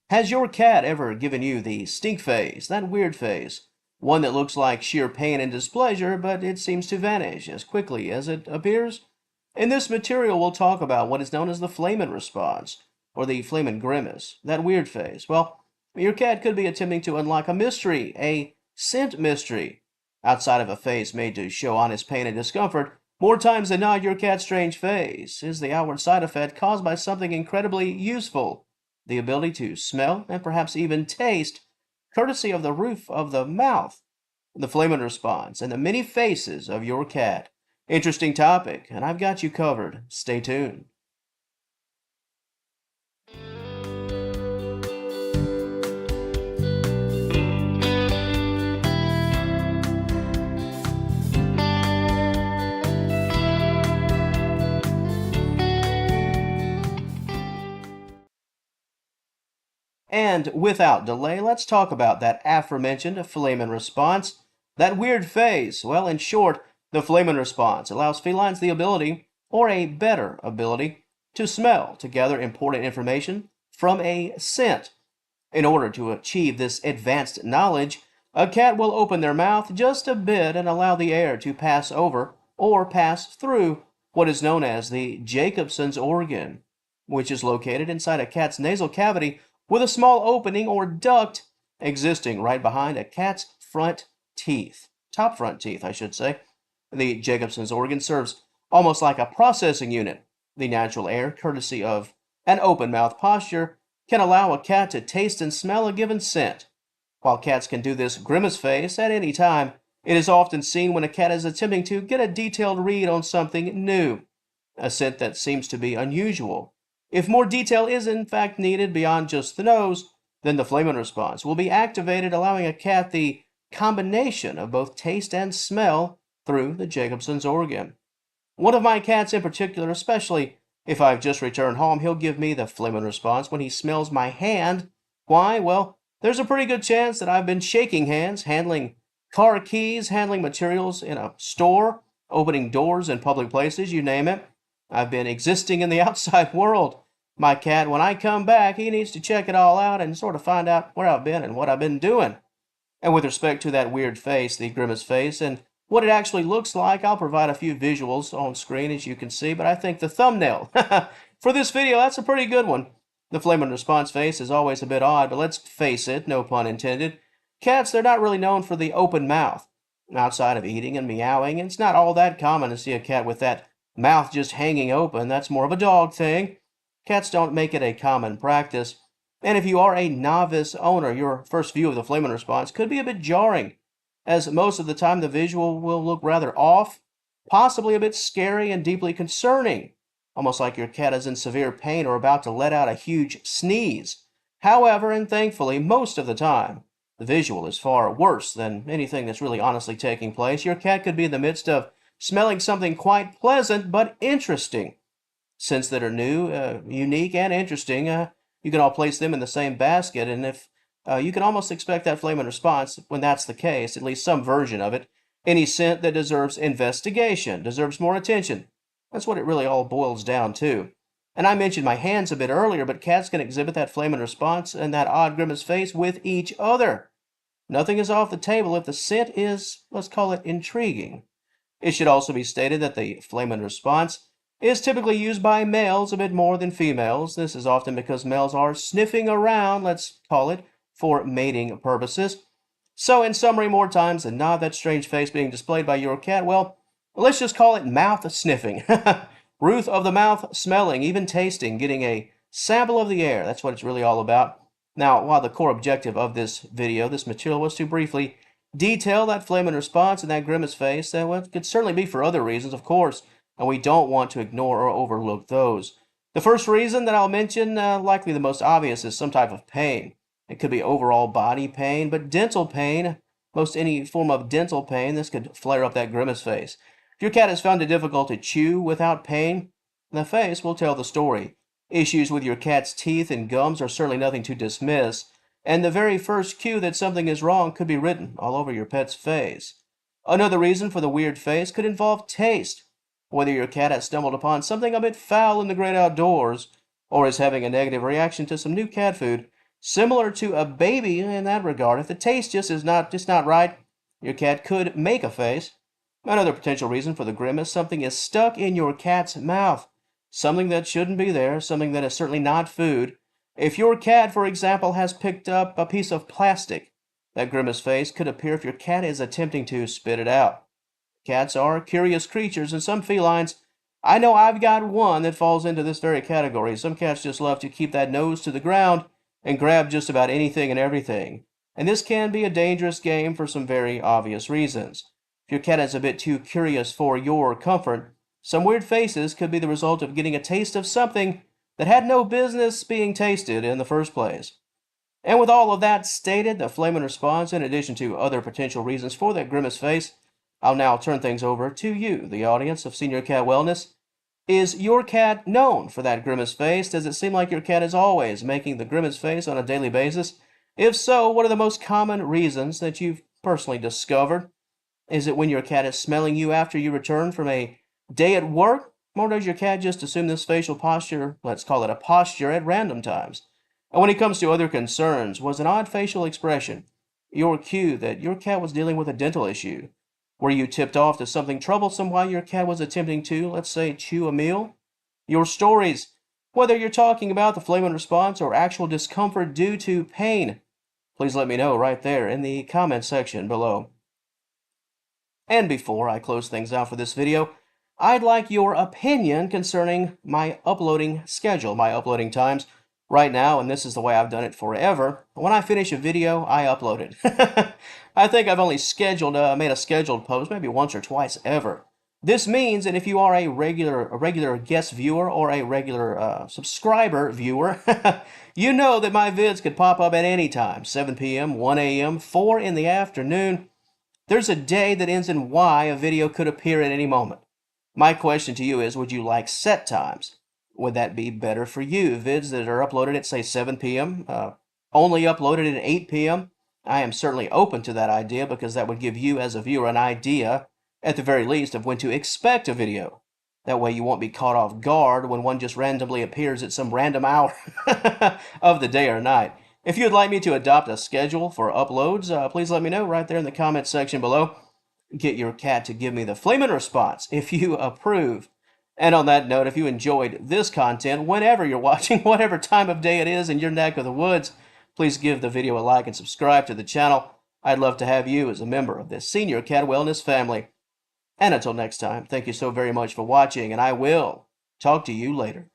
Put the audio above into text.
Has your cat ever given you the stink face, that weird face? One that looks like sheer pain and displeasure, but it seems to vanish as quickly as it appears? In this material, we'll talk about what is known as the flehmen response, or the flehmen grimace, that weird face. Well, your cat could be attempting to unlock a mystery, a scent mystery. Outside of a face made to show honest pain and discomfort, more times than not, your cat's strange face is the outward side effect caused by something incredibly useful, the ability to smell and perhaps even taste, courtesy of the roof of the mouth, the flehmen response, and the many faces of your cat. Interesting topic, and I've got you covered. Stay tuned. And without delay, let's talk about that aforementioned flehmen response, that weird face. Well, in short, the flehmen response allows felines the ability, or a better ability, to smell to gather important information from a scent. In order to achieve this advanced knowledge, a cat will open their mouth just a bit and allow the air to pass over or pass through what is known as the Jacobson's organ, which is located inside a cat's nasal cavity with a small opening or duct existing right behind a cat's front teeth. Top front teeth, I should say. The Jacobson's organ serves almost like a processing unit. The natural air, courtesy of an open mouth posture, can allow a cat to taste and smell a given scent. While cats can do this grimace face at any time, it is often seen when a cat is attempting to get a detailed read on something new, a scent that seems to be unusual. If more detail is in fact needed beyond just the nose, then the flehmen response will be activated, allowing a cat the combination of both taste and smell through the Jacobson's organ. One of my cats in particular, especially if I've just returned home, he'll give me the flehmen response when he smells my hand. Why? Well, there's a pretty good chance that I've been shaking hands, handling car keys, handling materials in a store, opening doors in public places, you name it. I've been existing in the outside world. My cat, when I come back, he needs to check it all out and sort of find out where I've been and what I've been doing. And with respect to that weird face, the grimace face, and what it actually looks like, I'll provide a few visuals on screen as you can see, but I think the thumbnail for this video, that's a pretty good one. The flehmen response face is always a bit odd, but let's face it, no pun intended. Cats, they're not really known for the open mouth. Outside of eating and meowing, it's not all that common to see a cat with that mouth just hanging open. That's more of a dog thing. Cats don't make it a common practice. And if you are a novice owner, your first view of the flehmen response could be a bit jarring, as most of the time the visual will look rather off, possibly a bit scary and deeply concerning, almost like your cat is in severe pain or about to let out a huge sneeze. However, and thankfully, most of the time, the visual is far worse than anything that's really honestly taking place. Your cat could be in the midst of smelling something quite pleasant but interesting. Scents that are new, unique, and interesting, you can all place them in the same basket, and if you can almost expect that flehmen response when that's the case, at least some version of it. Any scent that deserves investigation, deserves more attention. That's what it really all boils down to. And I mentioned my hands a bit earlier, but cats can exhibit that flehmen response and that odd grimace face with each other. Nothing is off the table if the scent is, let's call it, intriguing. It should also be stated that the flehmen response is typically used by males a bit more than females. This is often because males are sniffing around, let's call it, for mating purposes. So in summary, more times than not, that strange face being displayed by your cat, well, let's just call it mouth sniffing. Roof of the mouth smelling, even tasting, getting a sample of the air. That's what it's really all about. Now, while the core objective of this video, this material, was to briefly detail that flehmen response and that grimace face, that well, could certainly be for other reasons, of course, and we don't want to ignore or overlook those. The first reason that I'll mention, likely the most obvious, is some type of pain. It could be overall body pain, but dental pain, most any form of dental pain, this could flare up that grimace face. If your cat has found it difficult to chew without pain, the face will tell the story. Issues with your cat's teeth and gums are certainly nothing to dismiss, and the very first cue that something is wrong could be written all over your pet's face. Another reason for the weird face could involve taste. Whether your cat has stumbled upon something a bit foul in the great outdoors, or is having a negative reaction to some new cat food, Similar to a baby in that regard, if the taste just not right, your cat could make a face. Another potential reason for the grimace: something is stuck in your cat's mouth. Something that shouldn't be there, something that is certainly not food. If your cat, for example, has picked up a piece of plastic, that grimace face could appear if your cat is attempting to spit it out. Cats are curious creatures, and some felines, I know I've got one that falls into this very category. Some cats just love to keep that nose to the ground and grab just about anything and everything. And this can be a dangerous game for some very obvious reasons. If your cat is a bit too curious for your comfort, some weird faces could be the result of getting a taste of something that had no business being tasted in the first place. And with all of that stated, the flehmen response, in addition to other potential reasons for that grimace face, I'll now turn things over to you, the audience of Senior Cat Wellness. Is your cat known for that grimace face? Does it seem like your cat is always making the grimace face on a daily basis? If so, what are the most common reasons that you've personally discovered? Is it when your cat is smelling you after you return from a day at work? Or does your cat just assume this facial posture, let's call it a posture, at random times? And when it comes to other concerns, was an odd facial expression your cue that your cat was dealing with a dental issue? Were you tipped off to something troublesome while your cat was attempting to, let's say, chew a meal? Your stories, whether you're talking about the flehmen response or actual discomfort due to pain, please let me know right there in the comment section below. And before I close things out for this video, I'd like your opinion concerning my uploading schedule, my uploading times. Right now, and this is the way I've done it forever, when I finish a video, I upload it. I think I've only made a scheduled post maybe once or twice ever. This means that if you are a regular guest viewer or a regular subscriber viewer, you know that my vids could pop up at any time, 7 p.m., 1 a.m., 4 in the afternoon. There's a day that ends in Y a video could appear at any moment. My question to you is, would you like set times? Would that be better for you? Vids that are uploaded at, say, 7 p.m., only uploaded at 8 p.m.? I am certainly open to that idea because that would give you as a viewer an idea, at the very least, of when to expect a video. That way you won't be caught off guard when one just randomly appears at some random hour of the day or night. If you'd like me to adopt a schedule for uploads, please let me know right there in the comment section below. Get your cat to give me the flehmen response if you approve. And on that note, if you enjoyed this content, whenever you're watching, whatever time of day it is in your neck of the woods, please give the video a like and subscribe to the channel. I'd love to have you as a member of this Senior Cat Wellness family. And until next time, thank you so very much for watching, and I will talk to you later.